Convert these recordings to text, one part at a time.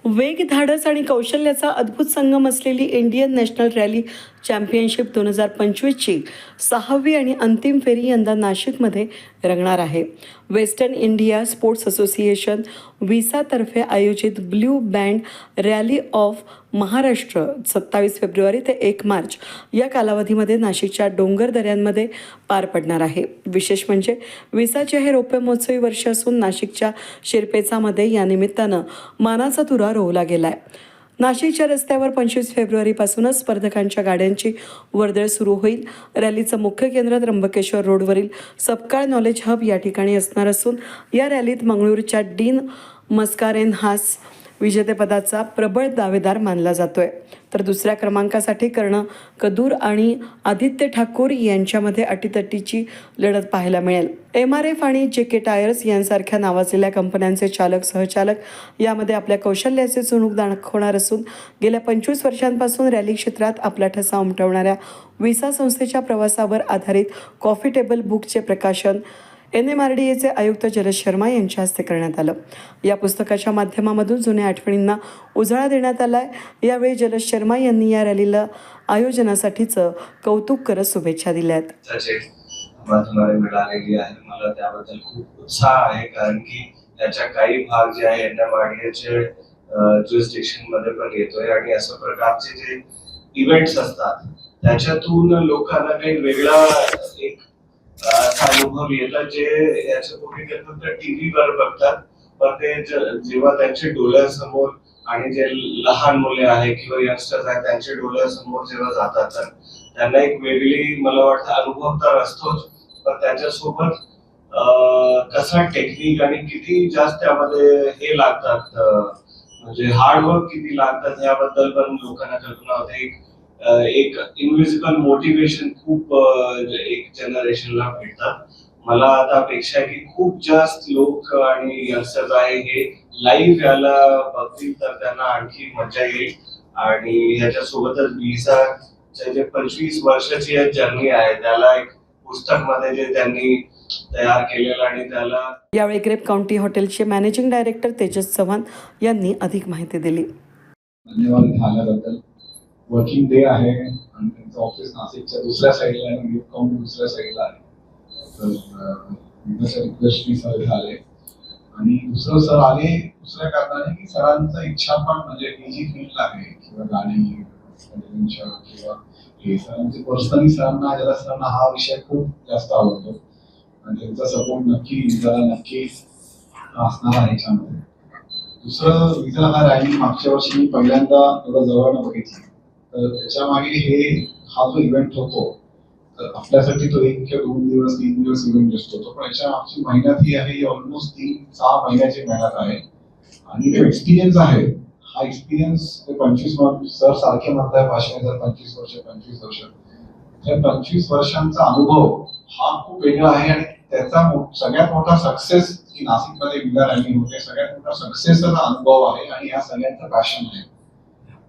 वेग, धाडस आणि कौशल्याचा अद्भुत संगम असलेली इंडियन नॅशनल रॅली चॅम्पियनशिप 2025ची 6वी आणि अंतिम फेरी यंदा नाशिकमध्ये रंगणार आहे. वेस्टर्न इंडिया स्पोर्ट्स असोसिएशन विसातर्फे आयोजित blue band rally of Maharashtra 27 February ते 1 मार्च या कालावधीमध्ये नाशिकच्या डोंगर दऱ्यांमध्ये पार पडणार आहे. विशेष म्हणजे विसाचे हे रौप्य महोत्सवी वर्ष असून नाशिकच्या शिरपेचामध्ये या निमित्तानं मानाचा तुरा रोवला गेलाय. नाशिकच्या रस्त्यावर 25 फेब्रुवारीपासूनच स्पर्धकांच्या गाड्यांची वर्दळ सुरू होईल. रॅलीचं मुख्य केंद्र त्र्यंबकेश्वर रोडवरील सपकाळ नॉलेज हब या ठिकाणी असणार असून या रॅलीत मंगळूरच्या डीन मस्कारेनहास विजेतेपदाचा प्रबळ दावेदार मानला जातोय. तर दुसऱ्या क्रमांकासाठी कर्ण कदूर आणि आदित्य ठाकूर यांच्यामध्ये अटीतटीची लढत पाहायला मिळेल. MRF आणि JK टायर्स यांसारख्या नावाजलेल्या कंपन्यांचे चालक सहचालक यामध्ये आपल्या कौशल्याचे चुणूक दाखवणार असून गेल्या 25 वर्षांपासून रॅली क्षेत्रात आपला ठसा उमटवणाऱ्या विसा संस्थेच्या प्रवासावर आधारित कॉफी टेबल बुकचे प्रकाशन NMRDAचे आयुक्त जलज शर्मा यांच्या हस्ते करण्यात आलं. या पुस्तकाच्या माध्यमामधून जुन्या आठवणींना उजाळा देण्यात आलाय. यावेळी जलज शर्मा यांनी या रॅलीला आयोजनासाठीचं कौतुक करत शुभेच्छा दिल्यात. मिळालेली आहे. मला त्याबद्दल खूप उत्साह आहे, कारण की त्याच्या काही भाग जे आहे NMRDAचे ज्युरिस्डिक्शन मध्ये पण येतोय आणि अशा प्रकारचे जे इव्हेंट्स असतात त्याच्यातून लोकांना काही वेगळा एक असा अनुभव येतात जे याच्यापूर्वी ते फक्त टीव्हीवर बघतात, पण ते जेव्हा त्यांच्या डोळ्यासमोर आणि जे लहान मुले आहे किंवा यंगस्टर्स आहेत त्यांच्या डोळ्यासमोर जेव्हा जातात तर त्यांना एक वेगळी मला वाटतं अनुभव तर असतोच, पण त्याच्यासोबत कसा टेक्निक आणि किती जास्त त्यामध्ये हे लागतात, म्हणजे हार्डवर्क किती लागतात याबद्दल पण लोकांना कल्पना होते. एक इनविजिबल मोटिवेशन खूप एक जनरेशनला भेटतात. मला आता अपेक्षा आहे की खूप जास्त लोक आणि यंगस्टर्स आहे हे लाईव्ह याला बघतील तर त्यांना आणखी मजा येईल. आणि ह्याच्यासोबतच विसाचे जे 25 वर्षाची जर्नी आहे त्याला एक पुस्तक मध्ये जे त्यांनी तयार केलेलं आणि त्याला यावेळी ग्रेप काउंटी हॉटेलचे मॅनेजिंग डायरेक्टर तेजस चव्हाण यांनी अधिक माहिती दिली. धन्यवाद. वर्किंग डे आहे आणि त्यांचं ऑफिस नाशिकच्या दुसऱ्या साईडला आहे, ग्रेप काउंटी दुसऱ्या साईडला आहे. तर रिक्वेस्ट सर झाले आणि दुसरं सर आले दुसऱ्या कारणाने की सरांचा इच्छा पण म्हणजे ही जी फील्ड आहे किंवा गाणी किंवा हे सरांचे पर्सनली सरांना हा विषय खूप जास्त आवडतो आणि त्यांचा सपोर्ट नक्की असणार आहे याच्यामध्ये. दुसरं विजा हा रॅली मागच्या वर्षी मी पहिल्यांदा एवढं जवळ बघितली, तर त्याच्या मागे हा जो इव्हेंट होतो तर आपल्यासाठी तो 1 किंवा 2 दिवस 3 दिवस इव्हेंट असतो, पण याच्या मागची मेहनत ही आहे ऑलमोस्ट 3-6 महिन्याची मेहनत आहे. आणि जो एक्सपिरियन्स आहे हा एक्सपिरियन्स 25 सर सारखे म्हणताय भाषण 25 वर्ष त्या 25 वर्षांचा अनुभव हा खूप वेगळा आहे आणि त्याचा सगळ्यात मोठा सक्सेस की नाशिकमध्ये विजा रॅली होते, सगळ्यात मोठा सक्सेसचा अनुभव आहे आणि या सगळ्यांचं पॅशन आहे.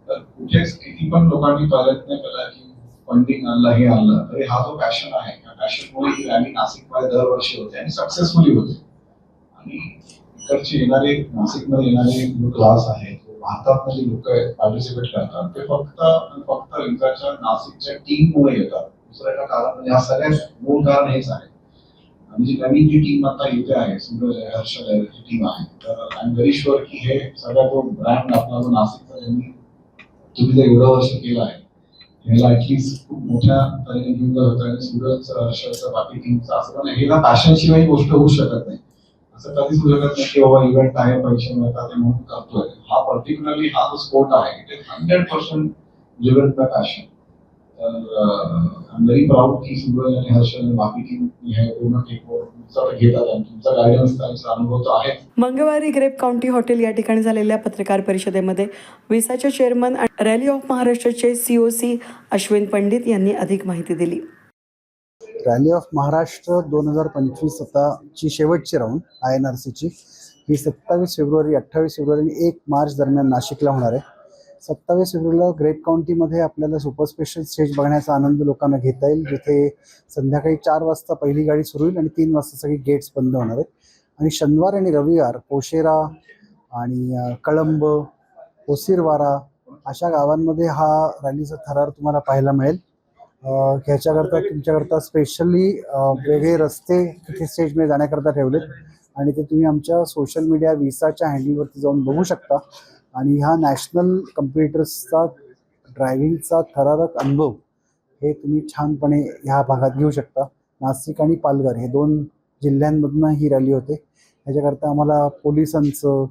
तर कुठेच किती पण लोकांनी प्रयत्न केला की फंडिंग आणलं हे आणलं तरी हा जो पॅशन आहे त्या पॅशनमुळे ही रॅली नाशिकमध्ये दरवर्षी होते आणि सक्सेसफुली होते. आणि इकडचे येणारे नाशिकमध्ये येणारे जो क्लास आहे भारतात जे लोक पार्टिसिपेट करतात ते फक्त विजाच्या नाशिकच्या टीममुळे येतात. दुसरं एका कारण म्हणजे हा सगळ्यात मूळ कारण हेच आहे. आणि जी नवीन टीम आता येते आहे सूरज हर्षल ही टीम आहे, तर आय एम व्हेरी शुअर की हे सगळा जो ब्रँड आपला जो नाशिकचा ज्यांनी तुम्ही जर एवढं वर्ष केलं आहे ह्याला ऍटलीस्ट खूप मोठ्या तऱ्हेने घेऊन जात होतं. आणि सूरज हर्षलचं बाकी टीमचं असं पण हे पॅशन शिवाय गोष्ट होऊ शकत नाही. असं कधीच होऊ शकत नाही की बाबा इव्हेंट आहे पैसे मिळतात ते म्हणून करतोय. हा पर्टिक्युलरली हा जो स्पोर्ट आहे it is 100% driven by passion. तर आय एम व्हेरी प्राऊड की सूरज आणि हर्षल आणि बाकी टीम हे पूर्ण घेतात आणि तुमचा गायडन्स त्यांचा अनुभव तो आहे. मंगळवारी ग्रेप काउंटी हॉटेल या ठिकाणी झालेल्या पत्रकार परिषदेमध्ये विसाचे चेअरमन आणि रॅली ऑफ महाराष्ट्राचे COC अश्विन पंडित यांनी अधिक माहिती दिली. रॅली ऑफ महाराष्ट्र 2025 आताची शेवटची राऊंड INRCची ही 27 फेब्रुवारी 28 फेब्रुवारी आणि 1 मार्च दरम्यान नाशिकला होणार आहे. 27 फेब्रुवारीला ग्रेप काउंटीमध्ये आपल्याला सुपर स्पेशल स्टेज बघण्याचा आनंद लोकांना घेता येईल, जिथे संध्याकाळी 4 वाजता पहिली गाडी सुरू होईल आणि 3 वाजता सगळी गेट्स बंद होणार आहेत. आणि शनिवार आणि रविवार पोशेरा आणि कळंब ओसिरवारा अशा गावांमध्ये हा रॅलीचा थरार तुम्हाला पाहायला मिळेल. ह्याच्याकरता तुमच्याकरता स्पेशली वेगळे रस्ते तिथे स्टेजमध्ये जाण्याकरता ठेवलेत आणि ते तुम्ही आमच्या सोशल मीडिया विसाच्या हँडलवरती जाऊन बघू शकता. आणि हा नॅशनल कम्प्युटर्सचा ड्रायव्हिंगचा थरारक अनुभव हे तुम्ही छानपणे ह्या भागात घेऊ शकता. नाशिक आणि पालघर हे 2 जिल्ह्यांमधनं ही रॅली होते. ह्याच्याकरता आम्हाला पोलिसांचं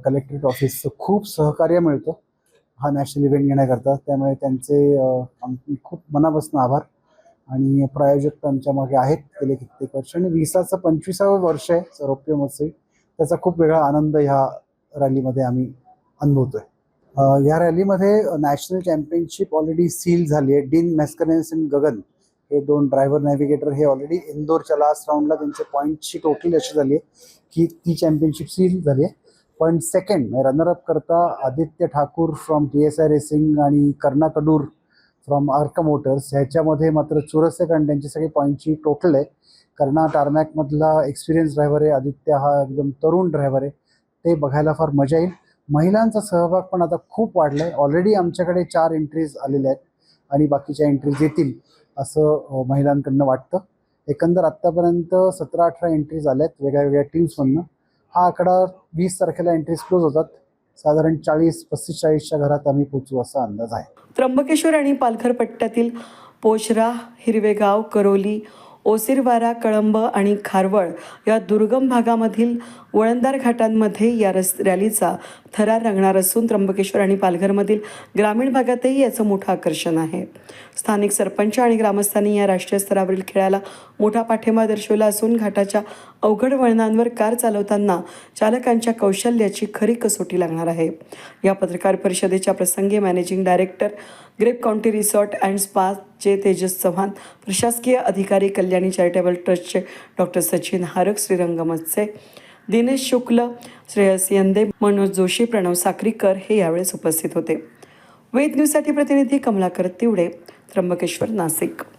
कलेक्टरेट ऑफिसचं खूप सहकार्य मिळतं हा नॅशनल इव्हेंट घेण्याकरता. त्यामुळे त्यांचे आमचे खूप मनापासून आभार. आणि प्रायोजक आमच्या मागे आहेत गेले कित्येक वर्ष आणि विसाचं 25वं वर्ष आहे रौप्य महोत्सवी. त्याचा खूप वेगळा आनंद ह्या रॅलीमध्ये आम्ही अनुभवतोय. या रॅलीमध्ये नॅशनल चॅम्पियनशिप ऑलरेडी सील झाली आहे. डीन मॅस्करेन्स आणि गगन हे 2 ड्रायव्हर नॅव्हिगेटर हे ऑलरेडी इंदोरच्या लास्ट राऊंडला त्यांचे पॉईंटची टोटल अशी झाली आहे की ती चॅम्पियनशिप सील झाली आहे. पण सेकंड रनरअप करता Aditya Thakur from TSI racing आणि कर्णा कडूर फ्रॉम आर्का मोटर्स ह्याच्यामध्ये मात्र चुरस कारण त्यांची सगळी पॉईंटची टोटल आहे. कर्णा टार्मॅकमधला एक्सपिरियन्स ड्रायव्हर आहे, आदित्य हा एकदम तरुण ड्रायव्हर आहे. ते बघायला फार मजा येईल. महिलांचा सहभाग पण आता खूप वाढला आहे. ऑलरेडी आमच्याकडे 4 एंट्रीज आलेल्या आहेत आणि बाकीच्या एंट्रीज येतील असं महिलांकडनं वाटतं. एकंदर आत्तापर्यंत 17-18 एंट्रीज आल्या आहेत वेगळ्या वेगळ्या टीम्समधनं. हा आकडा 20 तारखेला एंट्रीज क्लोज होतात. साधारण 35-40च्या घरात आम्ही पोचू असा अंदाज आहे. त्र्यंबकेश्वर आणि पालघर पट्ट्यातील पोशरा, हिरवेगाव, करोली, ओसिरवारा, कळंब आणि खारवळ या दुर्गम भागामधील वळणदार घाटांमध्ये या रॅलीचा थरार रंगणार असून त्र्यंबकेश्वर आणि पालघरमधील ग्रामीण भागातही याचं मोठं आकर्षण आहे. स्थानिक सरपंच आणि ग्रामस्थांनी या राष्ट्रीय स्तरावरील खेळाला मोठा पाठिंबा दर्शवला असून घाटाच्या अवघड वळणांवर कार चालवताना चालकांच्या कौशल्याची खरी कसोटी लागणार आहे. या पत्रकार परिषदेच्या प्रसंगी managing director grape county resort and स्पाचे तेजस चव्हाण, प्रशासकीय अधिकारी कल्याणी चॅरिटेबल ट्रस्टचे डॉक्टर सचिन हारक, श्रीरंग मत्से, दिनेश शुक्ल, श्रेयस यंदे, मनोज जोशी, प्रणव साक्रीकर हे यावेळेस उपस्थित होते. वेद न्यूजसाठी प्रतिनिधी कमलाकर तिवडे, त्र्यंबकेश्वर, नाशिक.